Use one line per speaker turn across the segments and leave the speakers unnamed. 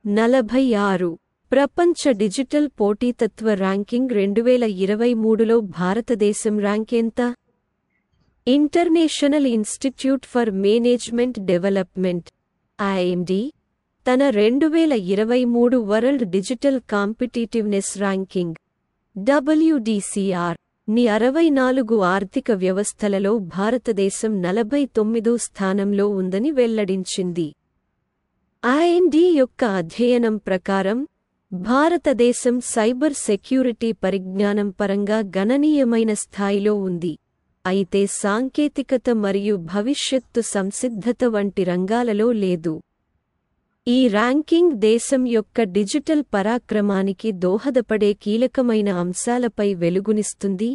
46 ప్రపంచ digital పోటీతత్వ ranking 2023లో భారతదేశం rank ఎంత? International institute for management development (IMD) తన 2023 world digital competitiveness ranking WDCR ని 64 ఆర్థిక వ్యవస్థలలో భారతదేశం 49వ స్థానంలో ఉందని వెల్లడించింది. IMD యొక్క అధ్యయనం ప్రకారం భారతదేశం సైబర్ సెక్యూరిటీ పరిజ్ఞానం పరంగా గణనీయమైన స్థాయిలో ఉంది. అయితే సాంకేతికత మరియు భవిష్యత్తు సంసిద్ధత వంటి రంగాలలో లేదు. ఈ ర్యాంకింగ్ దేశం యొక్క డిజిటల్ పరాక్రమానికి దోహదపడే కీలకమైన అంశాలపై వెలుగునిస్తుంది.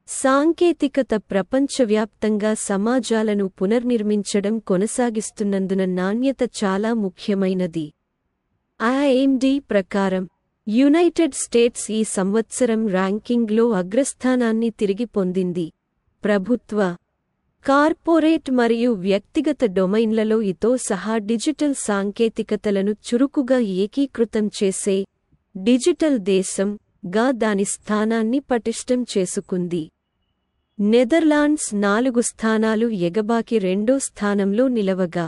సాంకేతికత ప్రపంచవ్యాప్తంగా సమాజాలను పునర్నిర్మించడం కొనసాగిస్తున్నందున నాణ్యత చాలా ముఖ్యమైనది. IMD ప్రకారం యునైటెడ్ స్టేట్స్ ఈ సంవత్సరం ర్యాంకింగ్లో అగ్రస్థానాన్ని తిరిగి పొందింది. ప్రభుత్వ, కార్పొరేట్ మరియు వ్యక్తిగత డొమైన్లలో ఇతో సహా డిజిటల్ సాంకేతికతలను చురుకుగా ఏకీకృతం చేసే డిజిటల్ దేశం గా దాని స్థానాన్ని పటిష్టం చేసుకుంది. నెదర్లాండ్స్ 4 స్థానాలు ఎగబాకి 2వ స్థానంలో నిలవగా,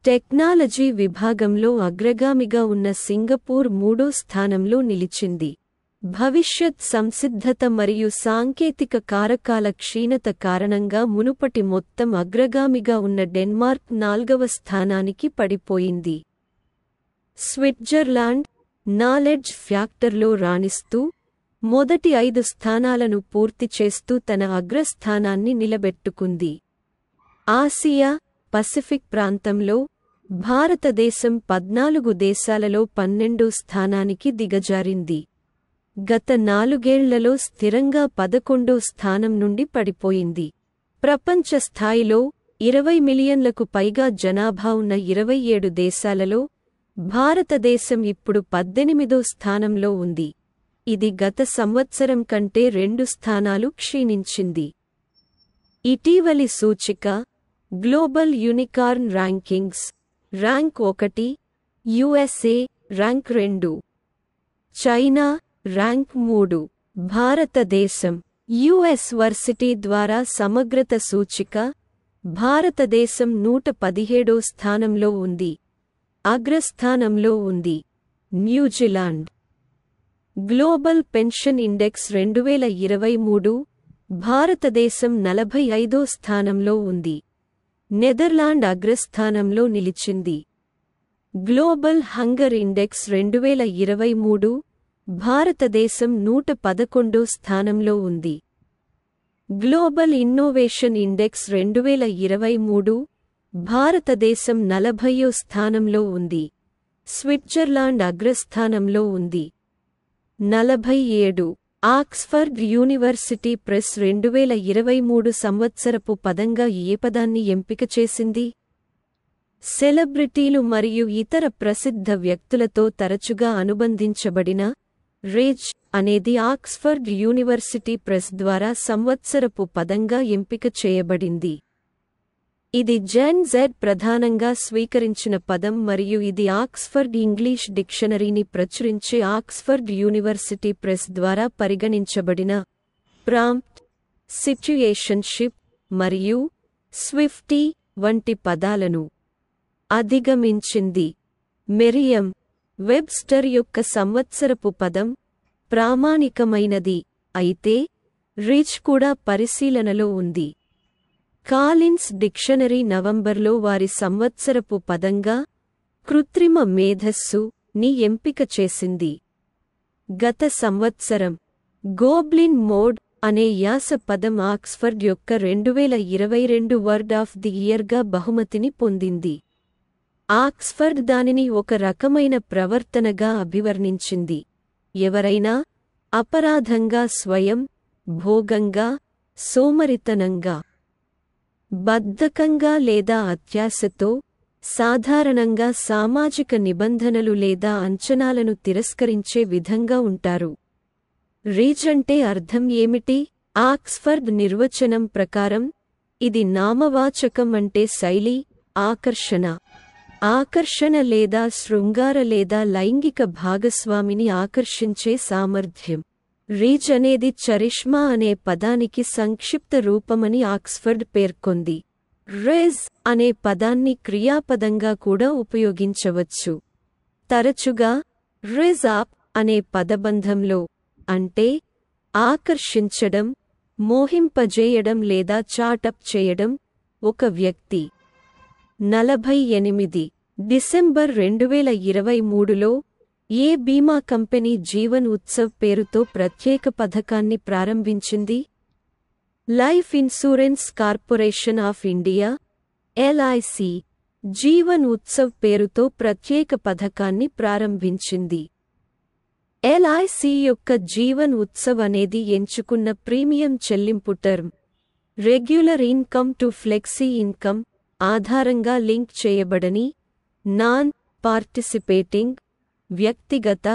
టెక్నాలజీ విభాగంలో అగ్రగామిగా ఉన్న సింగపూర్ 3వ స్థానంలో నిలిచింది. భవిష్యత్ సంసిద్ధత మరియు సాంకేతిక కారకాల క్షీణత కారణంగా మునుపటి మొత్తం అగ్రగామిగా ఉన్న డెన్మార్క్ 4వ స్థానానికి పడిపోయింది. స్విట్జర్లాండ్ నాలెడ్జ్ ఫ్యాక్టర్లో రాణిస్తూ మొదటి 5 స్థానాలను పూర్తి చేస్తూ తన అగ్రస్థానాన్ని నిలబెట్టుకుంది. ఆసియా పసిఫిక్ ప్రాంతంలో భారతదేశం 14 దేశాలలో 12వ స్థానానికి దిగజారింది. గత 4 ఏళ్లలో స్థిరంగా 11వ స్థానం నుండి పడిపోయింది. ప్రపంచ స్థాయిలో 20 మిలియన్లకు పైగా జనాభా ఉన్న 27 దేశాలలో భారతదేశం ఇప్పుడు 18వ స్థానంలో ఉంది. ఇది గత సంవత్సరం కంటే 2 స్థానాలు క్షీణించింది. ఇటీవలి సూచిక global unicorn rankings rank 1, USA rank 2, China rank 3. భారతదేశం US వర్సిటీ ద్వారా సమగ్రత సూచిక భారతదేశం 117వ స్థానంలో ఉంది. అగ్రస్థానంలో ఉంది. న్యూజిలాండ్ గ్లోబల్ పెన్షన్ ఇండెక్స్ 2023 భారతదేశం 45వ స్థానంలో ఉంది. నెదర్లాండ్ అగ్రస్థానంలో నిలిచింది. గ్లోబల్ హంగర్ ఇండెక్స్ 2023 భారతదేశం 111వ స్థానంలో ఉంది. గ్లోబల్ ఇన్నోవేషన్ ఇండెక్స్ 2023 భారతదేశం 40వ స్థానంలో ఉంది. స్విట్జర్లాండ్ అగ్రస్థానంలో ఉంది. 47 ఆక్స్ఫర్డ్ యూనివర్సిటీ ప్రెస్ 2023 సంవత్సరపు పదంగా ఏ పదాన్ని ఎంపిక చేసింది? సెలబ్రిటీలు మరియు ఇతర ప్రసిద్ధ వ్యక్తులతో తరచుగా అనుబంధించబడిన రిచ్ అనేది ఆక్స్ఫర్డ్ యూనివర్సిటీ ప్రెస్ ద్వారా సంవత్సరపు పదంగా ఎంపిక చేయబడింది. ఇది జెన్ జెడ్ ప్రధానంగా స్వీకరించిన పదం మరియు ఇది ఆక్స్ఫర్డ్ ఇంగ్లీష్ డిక్షనరీని ప్రచురించే ఆక్స్ఫర్డ్ యూనివర్సిటీ ప్రెస్ ద్వారా పరిగణించబడిన ప్రాంప్ట్, సిట్యుయేషన్షిప్ మరియు స్విఫ్టీ వంటి పదాలను అధిగమించింది. మెరియం వెబ్స్టర్ యొక్క సంవత్సరపు పదం ప్రామాణికమైనది, అయితే రిచ్ కూడా పరిశీలనలో ఉంది. కాలిన్స్ డిక్షనరీ నవంబర్లో వారి సంవత్సరపు పదంగా కృత్రిమ మేధస్సు ని ఎంపిక చేసింది. గత సంవత్సరం గోబ్లిన్ మోడ్ అనే యాస పదం ఆక్స్ఫర్డ్ యొక్క 2022 వర్డ్ ఆఫ్ ది ఇయర్గా బహుమతిని పొందింది. ఆక్స్ఫర్డ్ దానిని ఒక రకమైన ప్రవర్తనగా అభివర్ణించింది. ఎవరైనా అపరాధంగా, స్వయం భోగంగా, సోమరితనంగా, బద్ధకంగా లేదా అత్యాశతో, సాధారణంగా సామాజిక నిబంధనలు లేదా అంచనాలను తిరస్కరించే విధంగా ఉంటారు. రిచ్ అంటే అర్థం ఏమిటి? ఆక్స్ఫర్డ్ నిర్వచనం ప్రకారం ఇది నామవాచకం అంటే శైలి, ఆకర్షణ, ఆకర్షణ లేదా శృంగార లేదా లైంగిక భాగస్వామిని ఆకర్షించే సామర్థ్యం. రీజ్ అనేది చరిష్మా అనే పదానికి సంక్షిప్త రూపమని ఆక్స్ఫర్డ్ పేర్కొంది. రేజ్ అనే పదాన్ని క్రియాపదంగా కూడా ఉపయోగించవచ్చు. తరచుగా రేజ్ అప్ అనే పదబంధంలో అంటే ఆకర్షించడం, మోహింపజేయడం లేదా చాటప్ చేయడం. ఒక వ్యక్తి 48 డిసెంబర్ 2023లో ఏ బీమా కంపెనీ జీవన్ ఉత్సవ్ పేరుతో ప్రత్యేక పథకాన్ని ప్రారంభించింది? Life insurance corporation of India LIC Jeevan Utsav పేరుతో ప్రత్యేక పథకాన్ని ప్రారంభించింది. LIC యొక్క జీవన్ ఉత్సవ్ అనేది ఎంచుకున్న ప్రీమియం చెల్లింపు term, regular income to flexi income ఆధారంగా లింక్ చేయబడని నాన్ పార్టిసిపేటింగ్ వ్యక్తిగత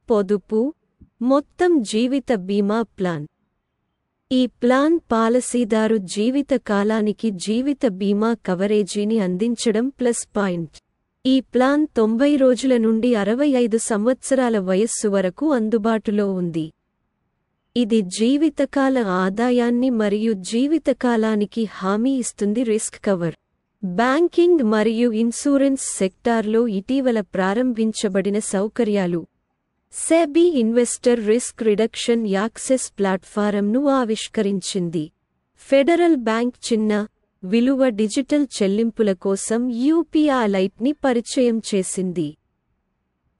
పొదుపు మొత్తం జీవిత బీమా ప్లాన్. ఈ ప్లాన్ పాలసీదారు జీవిత కాలానికి జీవిత బీమా కవరేజీని అందించడం ప్లస్ పాయింట్. ఈ ప్లాన్ 90 రోజుల నుండి 65 సంవత్సరాల వయస్సు వరకు అందుబాటులో ఉంది. ఇది జీవితకాల ఆదాయాన్ని మరియు జీవితకాలానికి హామీ ఇస్తుంది. Risk cover. బ్యాంకింగ్ మరియు ఇన్సూరెన్స్ సెక్టార్లో ఇటీవల ప్రారంభించబడిన సౌకర్యాలు. SEBI investor risk reduction access ప్లాట్ఫారంను ఆవిష్కరించింది. ఫెడరల్ బ్యాంక్ చిన్న విలువ డిజిటల్ చెల్లింపుల కోసం UPI లైట్ని పరిచయం చేసింది.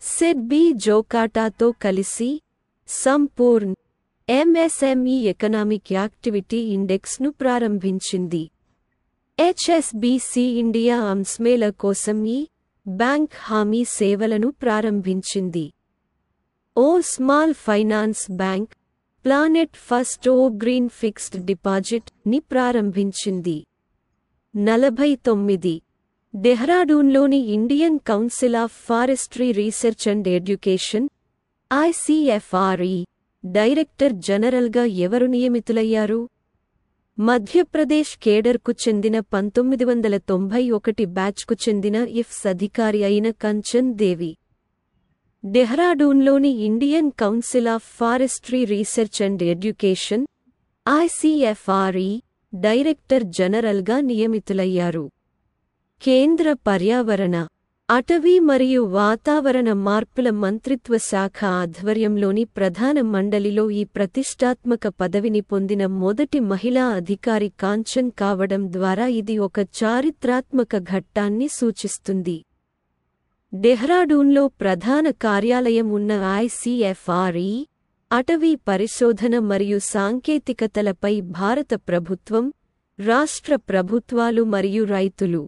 సెబీ జోకాటాతో కలిసి సంపూర్ణ్ MSME ఎకనామిక్ యాక్టివిటీ ఇండెక్స్ను ప్రారంభించింది. HSBC ఇండియా అంస్మేల కోసం ఈ బ్యాంక్ హామీ సేవలను ప్రారంభించింది. AU Small Finance Bank Planet First AU Green Fixed Deposit ని ప్రారంభించింది. 49 డెహ్రాడూన్లోని Indian Council of Forestry Research and Education ICFRE director జనరల్గా ఎవరు నియమితులయ్యారు? మధ్యప్రదేశ్ కేడర్కు చెందిన 1991 బ్యాచ్కు చెందిన IFS అధికారి అయిన కంచన్ దేవి. డెహ్రాడూన్లోని Indian Council of Forestry Research and Education ICFRE director జనరల్గా నియమితులయ్యారు. కేంద్ర పర్యావరణ, అటవీ మరియు వాతావరణ మార్పుల మంత్రిత్వ శాఖ ఆధ్వర్యంలోని ప్రధాన మండలిలో ఈ ప్రతిష్టాత్మక పదవిని పొందిన మొదటి మహిళా అధికారి కాంచన్ కావడం ద్వారా ఇది ఒక చారిత్రాత్మక ఘట్టాన్ని సూచిస్తుంది. డెహ్రాడూన్లో ప్రధాన కార్యాలయం ఉన్న ICFRE అటవీ పరిశోధన మరియు సాంకేతికతలపై భారత ప్రభుత్వం, రాష్ట్ర ప్రభుత్వాలు మరియు రైతులు,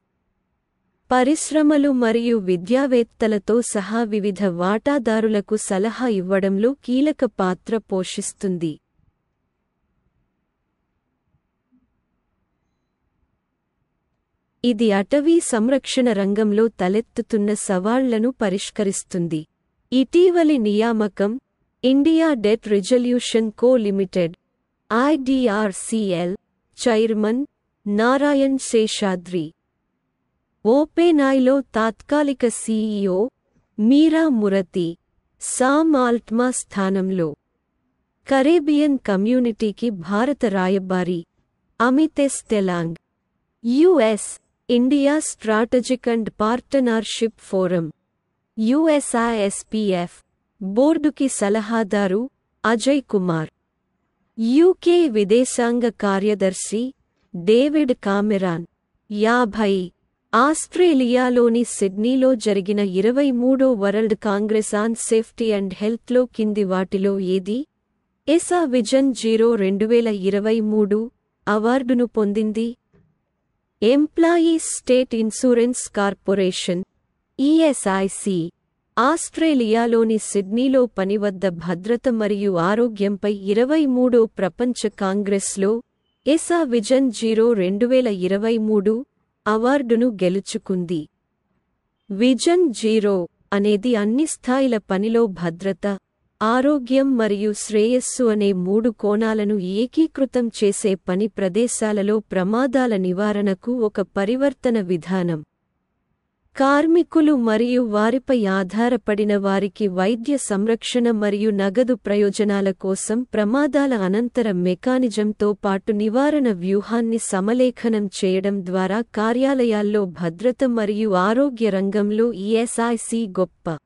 పరిశ్రమలు మరియు విద్యావేత్తలతో సహా వివిధ వాటాదారులకు సలహా ఇవ్వడంలో కీలక పాత్ర పోషిస్తుంది. ఇది అటవీ సంరక్షణ రంగంలో తలెత్తుతున్న సవాళ్లను పరిష్కరిస్తుంది. ఇటీవలి నియామకం India Debt Resolution Co Limited IDRCL chairman Narayan Seshadri. ఓపెన్ఐలో తాత్కాలిక CEO మీరా మురతి సామ్ ఆల్ట్మా స్థానంలో. కరేబియన్ కమ్యూనిటీకి భారత రాయబారి Amitesh Telang. US India Strategic and Partnership Forum USISPF బోర్డుకి సలహాదారు అజయ్ కుమార్. UK విదేశాంగ కార్యదర్శి డేవిడ్ కామెరాన్. 50 ఆస్ట్రేలియాలోని సిడ్నీలో జరిగిన 23వ World Congress on Safety and హెల్త్లో కింది వాటిలో ఏది ESA విజన్ 2023 అవార్డును పొందింది? Employees State Insurance Corporation ESIC ఆస్ట్రేలియాలోని సిడ్నీలో పనివద్ద భద్రత మరియు ఆరోగ్యంపై 23వ ప్రపంచ కాంగ్రెస్లో ESA విజన్ 2023 అవార్డును గెలుచుకుంది. విజన్ 0 అనేది అన్ని స్థాయిల పనిలో భద్రత, ఆరోగ్యం మరియు శ్రేయస్సు అనే 3 కోణాలను ఏకీకృతం చేసే పని ప్రదేశాలలో ప్రమాదాల నివారణకు ఒక పరివర్తన విధానం. కార్మికులు మరియు వారిపై ఆధారపడిన వారికి వైద్య సంరక్షణ మరియు నగదు ప్రయోజనాల కోసం ప్రమాదాల అనంతర మెకానిజంతో పాటు నివారణ వ్యూహాన్ని సమలేఖనం చేయడం ద్వారా కార్యాలయాల్లో భద్రత మరియు ఆరోగ్య రంగంలో ఈఎస్ఐసి గొప్ప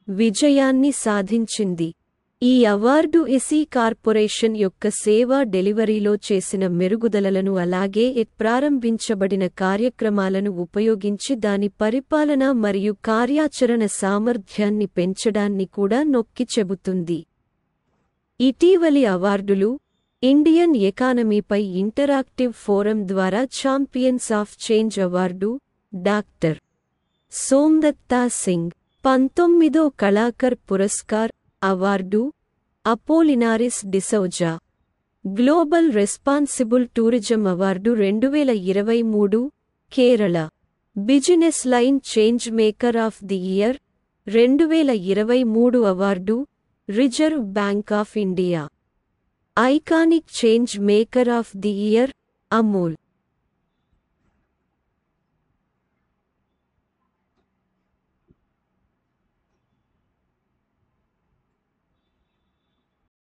విజయాన్ని సాధించింది. ఈ అవార్డు ఎసి కార్పొరేషన్ యొక్క సేవా డెలివరీలో చేసిన మెరుగుదలలను అలాగే ప్రారంభించబడిన కార్యక్రమాలను ఉపయోగించి దాని పరిపాలన మరియు కార్యాచరణ సామర్థ్యాన్ని పెంచడాన్ని కూడా నొక్కి చెబుతుంది. ఇటీవలి అవార్డులు ఇండియన్ ఎకానమీపై ఇంటరాక్టివ్ ఫోరం ద్వారా Champions of Change award, doctor Somdatta Singh 19వ Kalakar Puraskar award, Apolinaris D'Souza Global Responsible Tourism award 2023, Kerala Business Line Change Maker of the Year 2023 award, Reserve Bank of India Iconic Change Maker of the Year, Amul.